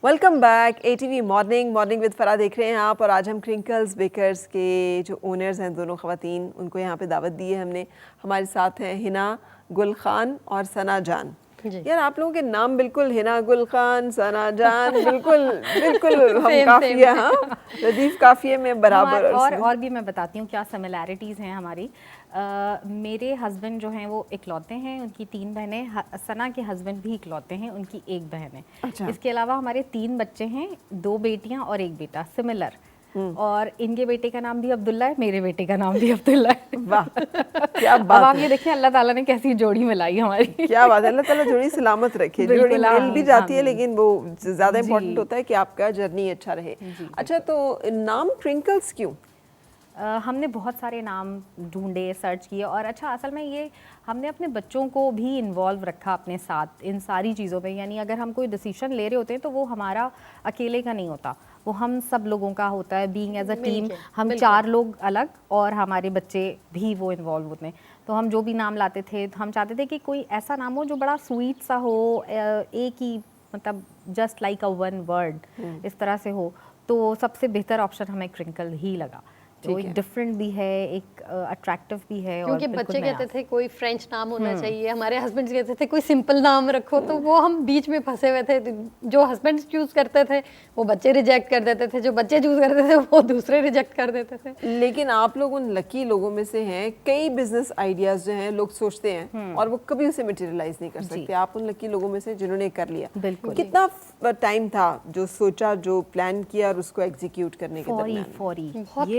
Welcome back ATV morning with फरा देख रहे हैं आप। और आज हम क्रिंकल्स बेकर्स के जो ओनर्स हैं, दोनों ख़वातीन, उनको यहाँ पे दावत दी है हमने। हमारे साथ हैं हिना, गुल खान और सना जान। यार आप लोगों के नाम बिल्कुल हिना, गुल खान, सना जान बिल्कुल बिल्कुल हम काफिए, हाँ लतीफ़ काफिए में बराबर। और भी मैं बताती हूँ क्या सिमिलैरिटीज़ हैं हमारी। मेरे हस्बैंड जो हैं वो इकलौते हैं, उनकी 3 बहनें। सना के हस्बैंड भी इकलौते हैं, उनकी 1 बहन है। अच्छा। इसके अलावा हमारे 3 बच्चे हैं, 2 बेटियां और 1 बेटा, सिमिलर। और इनके बेटे का नाम भी अब्दुल्ला है, मेरे बेटे का नाम भी अब्दुल्ला है। वाह क्या बात अब आप है। ये देखिए अल्लाह ताला ने कैसी जोड़ी मिलाई हमारी। क्या बात है, अल्लाह ताला जोड़ी सलामत रखे। जोड़ी मिल भी जाती है लेकिन वो ज़्यादा इम्पोर्टेंट होता है कि आपका जर्नी अच्छा रहे। अच्छा, तो नाम क्रिंकल्स क्यों? हमने बहुत सारे नाम ढूंढे, सर्च किए, और अच्छा असल में ये हमने अपने बच्चों को भी इन्वॉल्व रखा अपने साथ इन सारी चीज़ों पे। यानी अगर हम कोई डिसीजन ले रहे होते हैं तो वो हमारा अकेले का नहीं होता, वो हम सब लोगों का होता है। बीइंग एज अ टीम हम 4 लोग अलग और हमारे बच्चे भी वो इन्वॉल्व होते हैं। तो हम जो भी नाम लाते थे तो हम चाहते थे कि कोई ऐसा नाम हो जो बड़ा स्वीट सा हो, एक ही मतलब just like a one word इस तरह से हो। तो सबसे बेहतर ऑप्शन हमें क्रिंकल ही लगा। तो एक डिफरेंट भी है, एक अट्रैक्टिव भी है। क्योंकि और बच्चे कहते थे कोई फ्रेंच नाम होना चाहिए, हमारे हस्बैंड कहते थे कोई सिंपल नाम रखो, तो वो हम बीच में फंसे हुए थे। जो हस्बैंड चूज करते थे वो बच्चे रिजेक्ट कर देते थे, जो बच्चे चूज करते थे वो दूसरे रिजेक्ट कर देते थे। लेकिन आप लोग उन लकी लोगों में से हैं। कई बिजनेस आइडियाज जो हैं लोग सोचते हैं और वो कभी उसे मटेरियलाइज नहीं कर सकते। आप उन लकी लोगों में से जिन्होंने कर लिया। बिल्कुल। कितना टाइम था जो सोचा, जो प्लान किया और उसको एग्जीक्यूट करने के दरमियान?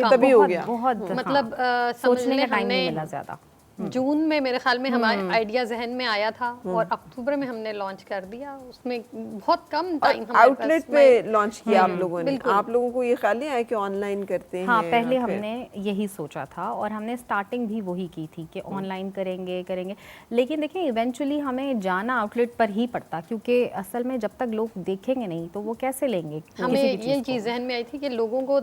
तभी हो गया। बहुत मतलब सोचने का टाइम नहीं मिला ज़्यादा। जून में मेरे ख्याल में हमारा आइडिया जहन में आया था और अक्टूबर में हमने लॉन्च कर दिया। उसमें बहुत कम टाइम हमारे आउटलेट पे लॉन्च किया आप लोगों ने। आप लोगों को ये ख्याल नहीं आया कि ऑनलाइन करते हैं? हाँ, पहले हमने यही सोचा था और हमने स्टार्टिंग भी वही की थी कि ऑनलाइन करेंगे। लेकिन देखिए इवेंचुअली हमें जाना आउटलेट पर ही पड़ता, क्योंकि असल में जब तक लोग देखेंगे नहीं तो वो कैसे लेंगे। हमें ये चीज़ जहन में आई थी कि लोगों को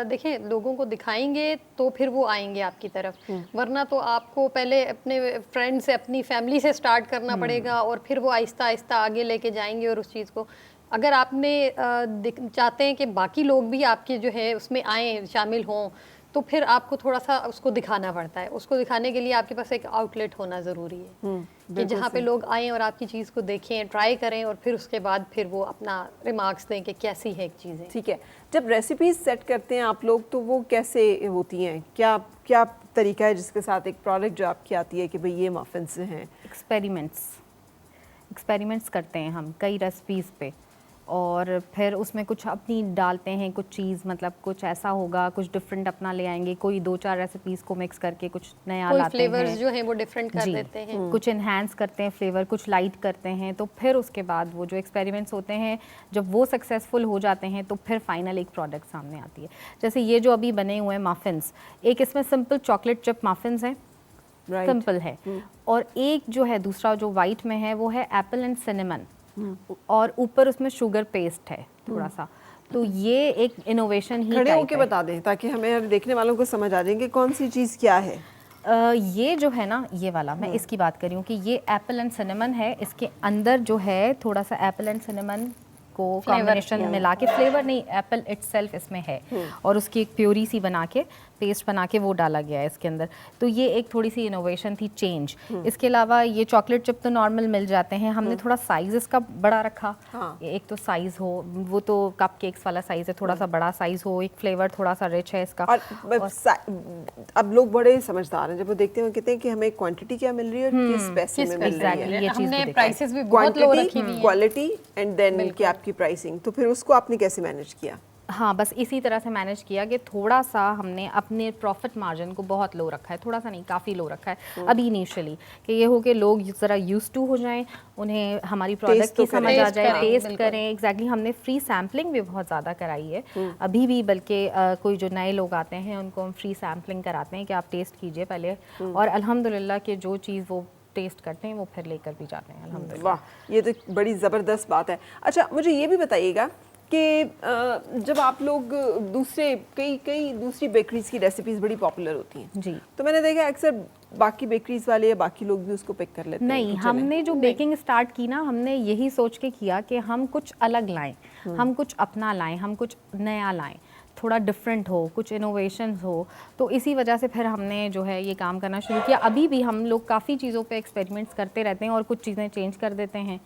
देखें, लोगों को दिखाएंगे तो फिर वो आएंगे आपकी तरफ, वरना तो आपको पहले अपने फ्रेंड से, अपनी फैमिली से स्टार्ट करना पड़ेगा और फिर वो आहिस्ता आहिस्ता आगे लेके जाएंगे। और उस चीज़ को अगर आपने चाहते हैं कि बाकी लोग भी आपके जो है उसमें आएँ, शामिल हों, तो फिर आपको थोड़ा सा उसको दिखाना पड़ता है। उसको दिखाने के लिए आपके पास एक आउटलेट होना ज़रूरी है कि जहाँ पे लोग आएँ और आपकी चीज़ को देखें, ट्राई करें और फिर उसके बाद फिर वो अपना रिमार्क्स दें कि कैसी है चीज़ें। ठीक है, जब रेसिपीज सेट करते हैं आप लोग तो वो कैसे होती हैं? क्या क्या तरीका है जिसके साथ एक प्रोडक्ट जो आपकी आती है कि भाई ये मफिन्स हैं? एक्सपेरिमेंट्स करते हैं हम कई रेसिपीज़ पे, और फिर उसमें कुछ अपनी डालते हैं, कुछ चीज़ मतलब कुछ ऐसा होगा, कुछ डिफरेंट अपना ले आएंगे। कोई 2-4 रेसिपीज़ को मिक्स करके कुछ नया लाते हैं, फ्लेवर्स जो हैं वो डिफरेंट कर देते हैं। कुछ इन्हांस करते हैं फ्लेवर, कुछ लाइट करते हैं। तो फिर उसके बाद वो जो एक्सपेरिमेंट्स होते हैं, जब वो सक्सेसफुल हो जाते हैं तो फिर फाइनल एक प्रोडक्ट सामने आती है। जैसे ये जो अभी बने हुए हैं मफिन्स, एक इसमें सिंपल चॉकलेट चिप मफिन्स हैं, सिंपल है। और एक जो है दूसरा जो वाइट में है वो है एप्पल एंड सिनेमन, और ऊपर उसमें शुगर पेस्ट है थोड़ा सा। तो ये एक इनोवेशन ही खड़े होके बता दें ताकि हमें देखने वालों को समझ आ जाए कि कौन सी चीज़ क्या है। ये जो है ना, ये वाला मैं इसकी बात कर रही हूँ कि ये एप्पल एंड सिनेमन है। इसके अंदर जो है थोड़ा सा एप्पल एंड सिनेमन को कॉम्बिनेशन मिला के, फ्लेवर नहीं, एप्पल इटसेल्फ इसमें है, और उसकी एक प्योरी सी बना के, पेस्ट बना के वो डाला गया है इसके अंदर। तो ये एक थोड़ी सी इनोवेशन थी, चेंज। इसके अलावा ये चॉकलेट चिप तो नॉर्मल मिल जाते हैं, हमने थोड़ा साइज इसका बड़ा रखा। एक तो साइज हो, वो तो कप केक्स वाला साइज है, थोड़ा सा बड़ा साइज हो, एक फ्लेवर थोड़ा सा रिच है इसका। अब लोग बड़े समझदार हैं, जब वो देखते हैं कहते हैं कि हमें क्वांटिटी क्या मिल रही है और किस पैसे में मिल रही है। हमने प्राइसेस भी बहुत लो रखी हुई हैं, क्वालिटी एंड देन की आपकी प्राइसिंग। तो फिर उसको आपने कैसे मैनेज किया? हाँ, बस इसी तरह से मैनेज किया कि थोड़ा सा हमने अपने प्रॉफिट मार्जिन को बहुत लो रखा है, थोड़ा सा नहीं, काफ़ी लो रखा है अभी इनिशियली, कि ये हो कि लोग ज़रा यूज्ड टू हो जाएं, उन्हें हमारी प्रोडक्ट की समझ आ जाए, टेस्ट करें। एग्जैक्टली, हमने फ्री सैम्पलिंग भी बहुत ज़्यादा कराई है अभी भी, बल्कि कोई जो नए लोग आते हैं उनको हम फ्री सैम्पलिंग कराते हैं कि आप टेस्ट कीजिए पहले, और अल्हम्दुलिल्लाह कि जो चीज़ वो टेस्ट करते हैं वो फिर लेकर भी जाते हैं अल्हम्दुलिल्लाह। वाह, ये तो बड़ी ज़बरदस्त बात है। अच्छा, मुझे ये भी बताइएगा कि जब आप लोग कई दूसरी बेकरीज की रेसिपीज बड़ी पॉपुलर होती हैं जी, तो मैंने देखा अक्सर बाकी बेकरीज वाले या बाकी लोग भी उसको पिक कर लेते हैं नहीं, कि चलें। हमने जो बेकिंग स्टार्ट की ना, हमने यही सोच के किया कि हम कुछ अलग लाएं, हम कुछ अपना लाएं, हम कुछ नया लाएं, थोड़ा डिफरेंट हो, कुछ इनोवेशन हो। तो इसी वजह से फिर हमने जो है ये काम करना शुरू किया। अभी भी हम लोग काफ़ी चीज़ों पे एक्सपेरिमेंट्स करते रहते हैं और कुछ चीज़ें चेंज कर देते हैं।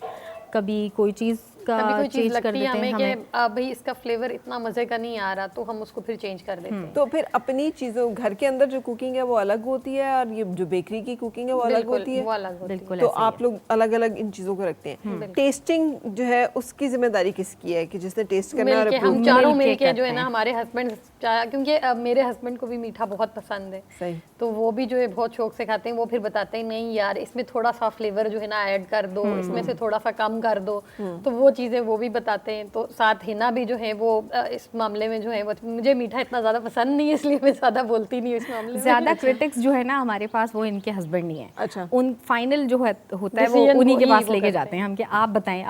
कभी कोई चीज़ का कभी कोई चीज चेंज कर लगती है देते हैं हमें कि भाई इसका फ्लेवर इतना मजे का नहीं आ रहा, तो हम उसको फिर चेंज कर देते हैं। तो फिर अपनी चीजों घर के अंदर जो कुकिंग है वो अलग होती है और ये जो बेकरी की कुकिंग है वो अलग बिल्कुल, होती है। वो अलग होती है। बिल्कुल तो ऐसे ही आप लोग अलग अलग इन चीजों को रखते हैं। टेस्टिंग जो है उसकी जिम्मेदारी किसकी है कि जिसने टेस्ट करना है और मिलके approve हम करना है? चारों मिलके मिलके जो है करते ना, हैं। हमारे हस्बैंड क्योंकि मेरे हस्बैंड को भी मीठा बहुत पसंद है, सही। तो वो भी जो है बहुत शौक से खाते हैं। वो फिर बताते हैं नहीं यार इसमें थोड़ा सा फ्लेवर जो है ना ऐड कर दो, इसमें से थोड़ा सा कम कर दो, तो वो चीजें वो भी बताते हैं। तो साथ हिना भी जो है वो इस मामले में जो है मुझे मीठा इतना ज्यादा पसंद नहीं है, इसलिए मैं ज्यादा बोलती नहीं हूँ इस मामले में। ज्यादा क्रिटिक्स जो है ना हमारे पास, वो इनके हस्बैंड ही है। अच्छा। उन फाइनल जो है होता है वो Decision उन्हीं के वही पास वो लेके करते जाते हैं हम कि आप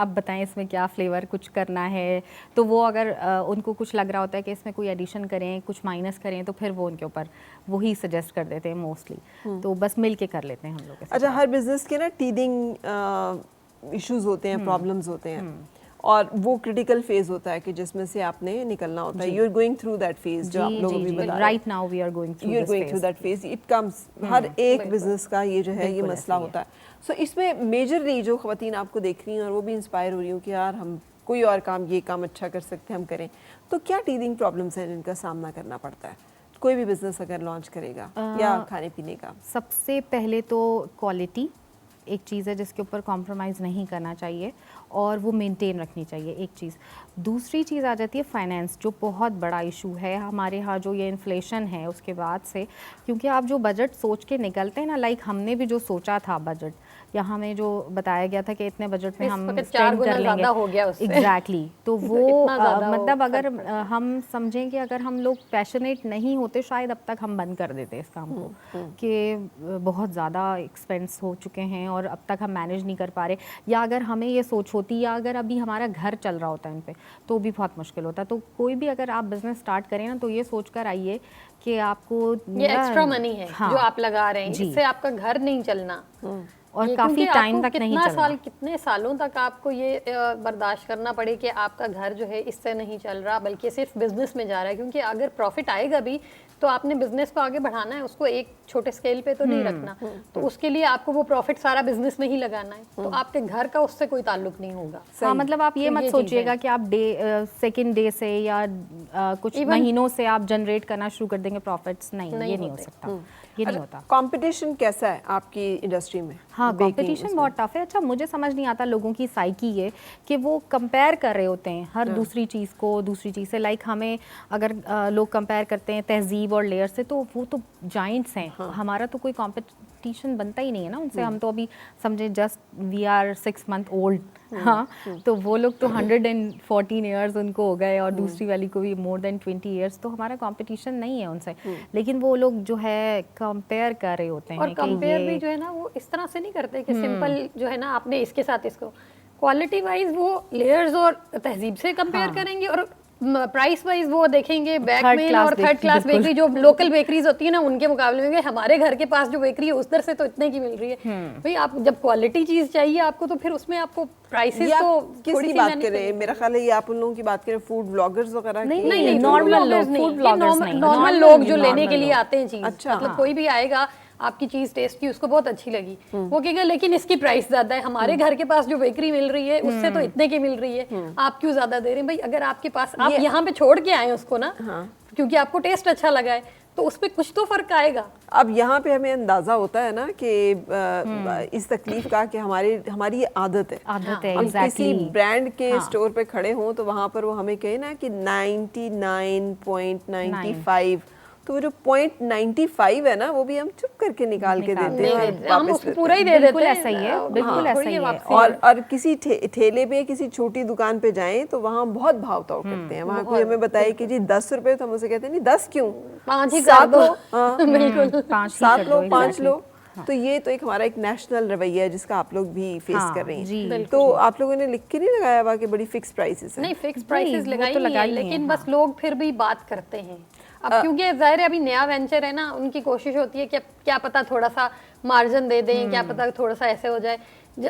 बताएं इसमें क्या फ्लेवर कुछ करना है। तो वो अगर उनको कुछ लग रहा होता है कि इसमें कोई एडिशन करें, कुछ माइनस करें, तो फिर वो उनके ऊपर वही सजेस्ट कर देते हैं मोस्टली। तो बस मिल के कर लेते हैं हम लोग। अच्छा, हर बिजनेस के ना टीदिंग इश्यूज होते हैं, प्रॉब्लम्स होते हैं और वो क्रिटिकल फेज होता है कि जिसमें से आपने निकलना होता है। You are going through that phase जो आप लोग अभी बता रहे हैं। Right now we are going you are going through that phase. It comes हर एक बिजनेस का ये जो है ये बिल्कुल मसला ऐसे ही होता है। सो इसमें मेजरली जो खवातीन आपको देख रही हैं और वो भी इंस्पायर हो रही हूँ कि यार हम कोई और काम, ये काम अच्छा कर सकते हैं, हम करें। तो क्या टीदिंग प्रॉब्लम्स हैं जिनका सामना करना पड़ता है कोई भी बिजनेस अगर लॉन्च करेगा या खाने पीने का? सबसे पहले तो क्वालिटी एक चीज़ है जिसके ऊपर कॉम्प्रोमाइज़ नहीं करना चाहिए और वो मेंटेन रखनी चाहिए, एक चीज़। दूसरी चीज़ आ जाती है फाइनेंस, जो बहुत बड़ा इशू है हमारे यहाँ। जो ये इन्फ्लेशन है उसके बाद से, क्योंकि आप जो बजट सोच के निकलते हैं ना, लाइक हमने भी जो सोचा था बजट, या हमें जो बताया गया था कि इतने बजट में इस हम वक्त 4 स्पेंड गुना कर लेंगे, ज़्यादा हो गया उससे। एग्जैक्टली। तो वो इतना ज़्यादा मतलब वो अगर फर्क पड़ता हम समझें कि अगर हम लोग पैशनेट नहीं होते, शायद अब तक हम बंद कर देते इस काम को, कि बहुत ज़्यादा एक्सपेंस हो चुके हैं और अब तक हम मैनेज नहीं कर पा रहे। या अगर हमें ये सोच होती, या अगर अभी हमारा घर चल रहा होता है इन पे, तो भी बहुत मुश्किल होता। तो कोई भी अगर आप बिजनेस स्टार्ट करें ना, तो ये सोच कर आइए कि आपको ये एक्स्ट्रा मनी है हाँ, जो आप लगा रहे हैं, जी। इससे आपका घर नहीं चलना। और ये काफ़ी क्योंकि टाइम आपको तक नहीं कितना चलना। कितने सालों तक आपको ये बर्दाश्त करना पड़े कि आपका घर जो है इससे नहीं चल रहा, बल्कि सिर्फ बिजनेस में जा रहा है। क्योंकि अगर प्रॉफिट आएगा भी तो आपने बिजनेस को आगे बढ़ाना है, उसको एक छोटे स्केल पे तो नहीं रखना। तो उसके लिए आपको वो प्रॉफिट सारा बिजनेस में ही लगाना है, तो आपके घर का उससे कोई ताल्लुक नहीं होगा। हाँ, मतलब आप ये तो मत ये सोचिएगा कि आप सेकंड डे से या कुछ महीनों से आप जनरेट करना शुरू कर देंगे प्रॉफिट्स। नहीं, ये नहीं हो सकता, ये नहीं होता। कंपटीशन कैसा है आपकी इंडस्ट्री में? हाँ, कंपटीशन बहुत टफ है। अच्छा, मुझे समझ नहीं आता लोगों की साइकी ये कि वो कंपेयर कर रहे होते हैं हर दूसरी चीज़ को दूसरी चीज़ से। लाइक हमें अगर लोग कंपेयर करते हैं तहजीब और लेयर से, तो वो तो जाइंट्स हैं। हमारा तो कोई कंपटीशन बनता ही नहीं है ना उनसे। हम तो अभी समझे just we are 6 months old. हाँ, तो वो लोग तो 114 ईयर्स उनको हो गए और दूसरी वाली को भी more than 20 ईयर्स। तो हमारा कंपटीशन नहीं है उनसे, लेकिन वो लोग जो है कंपेयर कर रहे होते हैं। और कंपेयर भी जो है ना वो इस तरह से नहीं करते कि सिंपल जो है ना आपने इसके साथ इसको, क्वालिटी वाइज वो लेयर्स और तहजीब से कंपेयर करेंगे, और प्राइस वाइज वो देखेंगे बैकमेल और थर्ड क्लास बेकरी जो लोकल बेकरीज होती है ना उनके मुकाबले में। हमारे घर के पास जो बेकरी है उधर से तो इतने की मिल रही है। भाई आप जब क्वालिटी चीज चाहिए आपको, तो फिर उसमें आपको प्राइसेस तो किसकी बात कर रहे हैं? मेरा ख्याल है ये आप उन लोगों की बात कर रहे हैं, फूड ब्लॉगर्स वगैरह की? नहीं, नॉर्मल लोग, फूड ब्लॉगर्स नहीं, नॉर्मल लोग जो लेने के लिए आते हैं चीज। अच्छा, मतलब कोई भी आएगा, आपकी चीज टेस्ट की उसको बहुत अच्छी लगी, वो कहेगा लेकिन इसकी प्राइस ज्यादा है, हमारे घर के पास जो बेकरी मिल रही है उससे तो इतने की मिल रही है, आप क्यों ज्यादा दे रहे हैं? भाई अगर आपके पास, आप यहाँ पे छोड़ के आए उसको ना, क्योंकि आपको टेस्ट अच्छा लगा है, तो उस पे कुछ तो फर्क आएगा। अब यहाँ पे हमें अंदाजा होता है ना कि इस तकलीफ का कि हमारी ये आदत है। आदत है, हम एग्जैक्टली। किसी ब्रांड के स्टोर पे खड़े हों तो वहाँ पर वो हमें कहे ना कि 99.95, तो वो जो 0.95 है ना वो भी हम चुप करके निकाल के देते हैं और हम वापस उसको पूरा ही दे देते बिल्कुल हैं। ऐसा ही है, बिल्कुल ऐसा ही है। और किसी ठेले पे किसी छोटी दुकान पे जाएं तो वहाँ बहुत भाव ताव करते हैं। वहाँ कोई हमें बताए कि जी 10 रुपए, तो हम उसे कहते हैं नहीं 10 क्यों, 5 ही 7 कर दो। लो, बिल्कुल 5 7 लो, 5 लो। तो ये तो एक हमारा एक नेशनल रवैया है जिसका आप लोग भी फेस हाँ, कर रही हैं। जी, तो आप लोगों ने लिख के नहीं लगाया हुआ कि बड़ी फिक्स प्राइसेस है? नहीं, फिक्स प्राइसेस वो लगाई तो नहीं है, लगाई नहीं है, लेकिन हाँ। बस लोग फिर भी बात करते हैं। अब क्योंकि जाहिर है अभी नया वेंचर है ना, उनकी कोशिश होती है कि क्या पता थोड़ा सा मार्जिन दे दें, क्या पता थोड़ा सा ऐसे हो जाए।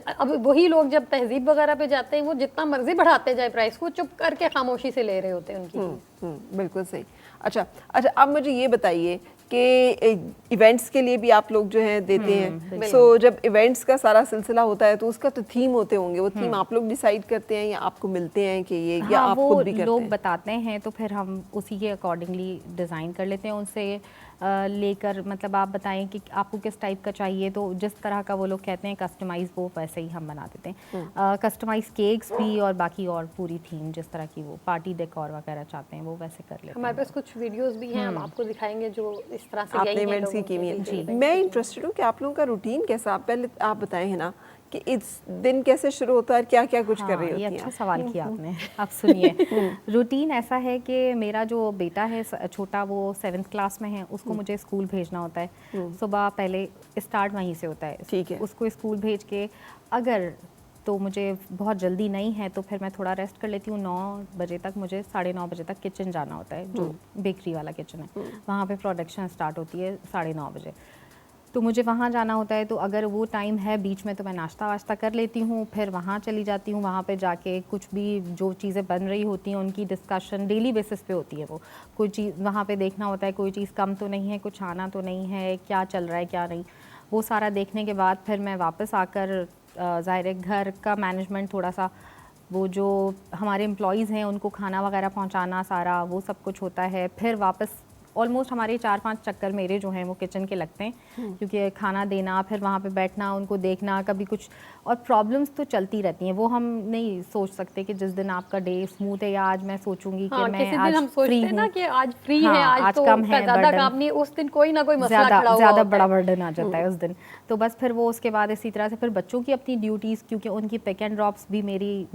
अब वही लोग जब तहजीब वगैरह पे जाते हैं, वो जितना मर्जी बढ़ाते जाए प्राइस को, चुप करके खामोशी से ले रहे होते हैं उनकी चीज़। बिल्कुल सही। अच्छा, अब मुझे ये बताइए कि इवेंट्स के लिए भी आप लोग जो है देते हैं। सो जब इवेंट्स का सारा सिलसिला होता है तो उसका तो थीम होते होंगे, वो थीम आप लोग डिसाइड करते हैं या आपको मिलते हैं कि ये, या हाँ, आप वो खुद भी करते लोग हैं? बताते हैं तो फिर हम उसी के अकॉर्डिंगली डिज़ाइन कर लेते हैं उनसे लेकर, मतलब आप बताएं कि आपको किस टाइप का चाहिए, तो जिस तरह का वो लोग कहते हैं कस्टमाइज़, वो वैसे ही हम बना देते हैं। कस्टमाइज़ केक्स भी और बाकी और पूरी थीम जिस तरह की वो पार्टी डेकोर वगैरह चाहते हैं वो वैसे कर लेते हैं। हमारे पास कुछ वीडियोस भी हैं, हम आपको दिखाएंगे जो इस तरह से आपने गई हैं इवेंट्स की लोगों के कीमिया। लिए। मैं इंटरेस्टेड हूँ कि आप लोगों का रूटीन कैसा, आप पहले आप बताएं है ना कि इस दिन कैसे शुरू होता है, क्या क्या कुछ कर रही ये होती हैं अच्छा आप? सवाल किया आपने। आप सुनिए, रूटीन ऐसा है कि मेरा जो बेटा है छोटा, वो 7th क्लास में है, उसको मुझे स्कूल भेजना होता है। सुबह पहले स्टार्ट वहीं से होता है। ठीक है। उसको स्कूल भेज के अगर तो मुझे बहुत जल्दी नहीं है तो फिर मैं थोड़ा रेस्ट कर लेती हूँ। 9 बजे तक मुझे 9:30 बजे तक किचन जाना होता है, जो बेकरी वाला किचन है, वहाँ पे प्रोडक्शन स्टार्ट होती है 9:30 बजे। तो मुझे वहाँ जाना होता है, तो अगर वो टाइम है बीच में तो मैं नाश्ता वाश्ता कर लेती हूँ, फिर वहाँ चली जाती हूँ। वहाँ पे जाके कुछ भी जो चीज़ें बन रही होती हैं उनकी डिस्कशन डेली बेसिस पे होती है। वो कोई चीज़ वहाँ पे देखना होता है, कोई चीज़ कम तो नहीं है, कुछ आना तो नहीं है, क्या चल रहा है क्या नहीं, वो सारा देखने के बाद फिर मैं वापस आकर ज़ाहिर है घर का मैनेजमेंट थोड़ा सा, वो जो हमारे एम्प्लॉयज़ हैं उनको खाना वगैरह पहुँचाना, सारा वो सब कुछ होता है। फिर वापस ऑलमोस्ट हमारे 4-5 चक्कर मेरे जो हैं वो किचन के लगते हैं, क्योंकि खाना देना, फिर वहाँ पे बैठना, उनको देखना, कभी कुछ और प्रॉब्लम्स तो चलती रहती हैं। वो हम नहीं सोच सकते कि जिस दिन आपका डे स्मूथ है, या आज मैं सोचूंगी कि मैं किसी आज दिन हम सोचते फ्री हैं ना हूँ, कि आज फ्री हाँ, है, आज तो कम है, ज़्यादा burden, काम नहीं, उस दिन कोई ना कोई मसला खड़ा हुआ ज़्यादा होता बड़ा है। बर्डन आ जाता है उस दिन। तो बस फिर वो उसके बाद इसी तरह से फिर बच्चों की अपनी ड्यूटीज़, क्योंकि उनकी पिक एंड ड्रॉप्स भी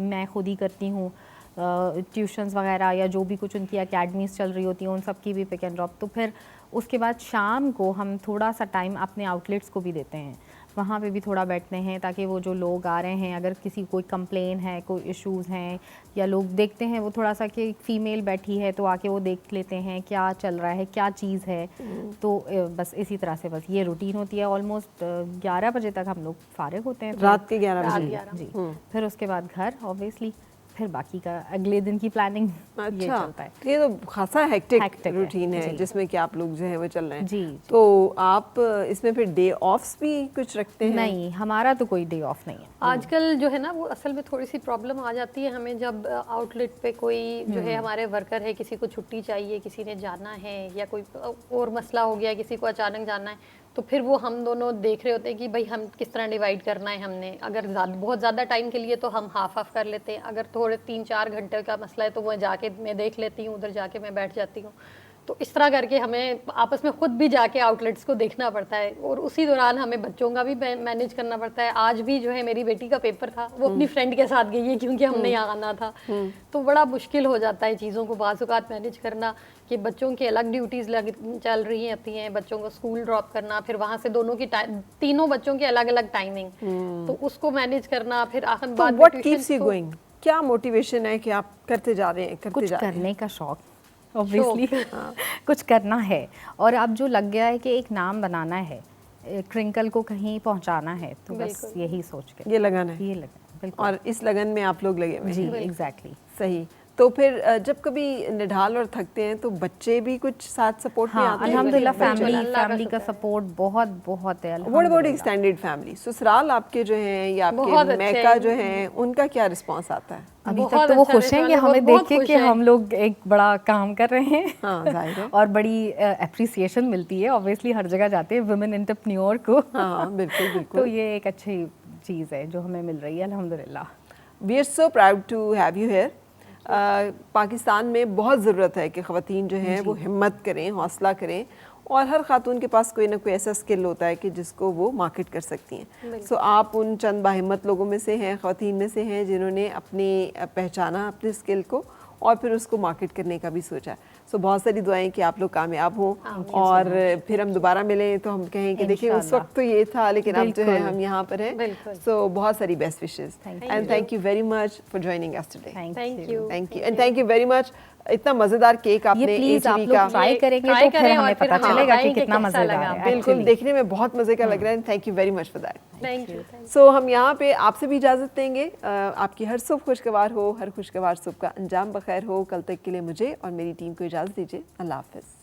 मैं खुद ही करती हूँ, ट्यूशन्स वगैरह या जो भी कुछ उनकी एकेडमीज़ चल रही होती हैं उन सब की भी पिक एंड ड्रॉप। तो फिर उसके बाद शाम को हम थोड़ा सा टाइम अपने आउटलेट्स को भी देते हैं, वहाँ पे भी थोड़ा बैठते हैं, ताकि वो जो लोग आ रहे हैं, अगर किसी कोई कंप्लेन है, कोई इश्यूज़ हैं, या लोग देखते हैं वो थोड़ा सा कि फीमेल बैठी है तो आके वो देख लेते हैं क्या चल रहा है, क्या चीज़ है। तो बस इसी तरह से बस ये रूटीन होती है। ऑलमोस्ट 11 बजे तक हम लोग फारिग होते हैं, रात के 11 रात बजे? 11। जी। फिर उसके बाद घर ऑब्वियसली, फिर बाकी का अगले दिन की प्लानिंग ये अच्छा, चलता है। ये तो खासा हेक्टिक Hectic है, रूटीन है जी। जिसमें कि आप लोग जो है वो चल रहे हैं। जी। तो आप इसमें फिर डे ऑफ्स भी कुछ रखते हैं? नहीं, हमारा तो कोई डे ऑफ नहीं है। आजकल जो है ना, वो असल में थोड़ी सी प्रॉब्लम आ जाती है हमें, जब आउटलेट पे कोई जो है हमारे वर्कर है, किसी को छुट्टी चाहिए, किसी ने जाना है, या कोई और मसला हो गया, किसी को अचानक जाना है, तो फिर वो हम दोनों देख रहे होते हैं कि भाई हम किस तरह डिवाइड करना है हमने। अगर बहुत ज़्यादा टाइम के लिए तो हम हाफ हाफ कर लेते हैं, अगर थोड़े 3-4 घंटे का मसला है तो वो जाके मैं देख लेती हूँ, उधर जाके मैं बैठ जाती हूँ। तो इस तरह करके हमें आपस में खुद भी जाके आउटलेट्स को देखना पड़ता है, और उसी दौरान हमें बच्चों का भी मैनेज करना पड़ता है। आज भी जो है मेरी बेटी का पेपर था, वो अपनी फ्रेंड के साथ गई है क्योंकि हमने यहाँ आना था। तो बड़ा मुश्किल हो जाता है चीज़ों को बाज़-औक़ात मैनेज करना, कि बच्चों की अलग ड्यूटीज़ चल रही होती हैं, बच्चों को स्कूल ड्रॉप करना, फिर वहाँ से दोनों की तीनों बच्चों की अलग अलग टाइमिंग, तो उसको मैनेज करना, फिर आखिर तो बाद व्हाट कीप्स यू गोइंग? क्या मोटिवेशन है कि आप करते जा रहे हैं, करते कुछ जा रहे हैं? करने का शौक ऑब्वियसली कुछ करना है, और अब जो लग गया है कि एक नाम बनाना है, क्रिंकल को कहीं पहुंचाना है, तो बस यही सोच के ये लगाना है, ये लगा बिल्कुल। और इस लगन में आप लोग लगे हुए जी हैं। एग्जैक्टली। सही। तो फिर जब कभी निढाल और थकते हैं तो बच्चे भी कुछ साथ सपोर्ट में हाँ, आते हैं? अल्हम्दुलिल्लाह बिल्कुल, अल्लाह का फैमिली का शुक्र है। सपोर्ट बहुत बहुत है व्हाट अबाउट अल्हम्दुलिल्लाह। Extended family? ससुराल आपके जो हैं या बहुत आपके अच्छे मैका हैं। जो हैं, उनका क्या रिस्पांस आता है? अभी बहुत तक तो वो अच्छा खुश हैं कि रिस्पॉन्स, हमें बहुत देख के खुश कि हैं। हम लोग एक बड़ा काम कर रहे हैं। हाँ, जाहिर है। और बड़ी अप्रिसिएशन मिलती है ऑब्वियसली, हर जगह जाते हैं वुमेन एंटरप्रेन्योर को। हाँ, बिल्कुल तो बिल्कुल। ये एक अच्छी चीज़ है जो हमें मिल रही है अल्हम्दुलिल्लाह। We are so proud to have you here. Pakistan में बहुत ज़रूरत है कि ख़वातीन जो हैं वो हिम्मत करें, हौसला करें, और हर खातून के पास कोई ना कोई ऐसा स्किल होता है कि जिसको वो मार्केट कर सकती हैं। सो आप उन चंद बाहिम्मत लोगों में से हैं, ख़वातीन में से हैं जिन्होंने अपनी पहचाना अपने स्किल को और फिर उसको मार्केट करने का भी सोचा। सो बहुत सारी दुआएं कि आप लोग कामयाब हों और फिर हम दोबारा मिलें तो हम कहें कि देखिए उस वक्त तो ये था लेकिन अब जो है हम यहाँ पर हैं। बिल्कुल। सो बहुत सारी best wishes and thank you very much for joining us today. Thank you. Thank you and thank you very much. इतना मजेदार केक ये आपने प्लीज आप ATV लोग का ट्राई करेंगे ट्राई तो फिर करें और हमें फिर पता हमें चलेगा कि बताएं कि कितना कैसा मजेदार लगा। है बिल्कुल actually। देखने में बहुत मजे का लग रहा है। Thank you very much for that. Thank you. So हम यहाँ पे आपसे भी इजाज़त देंगे। आपकी हर सुबह खुशगवार हो, हर खुशगवार सुबह का अंजाम बखैर हो। कल तक के लिए मुझे और मेरी टीम को इजाज़त दीजिए। अल्लाह हाफ़िज़।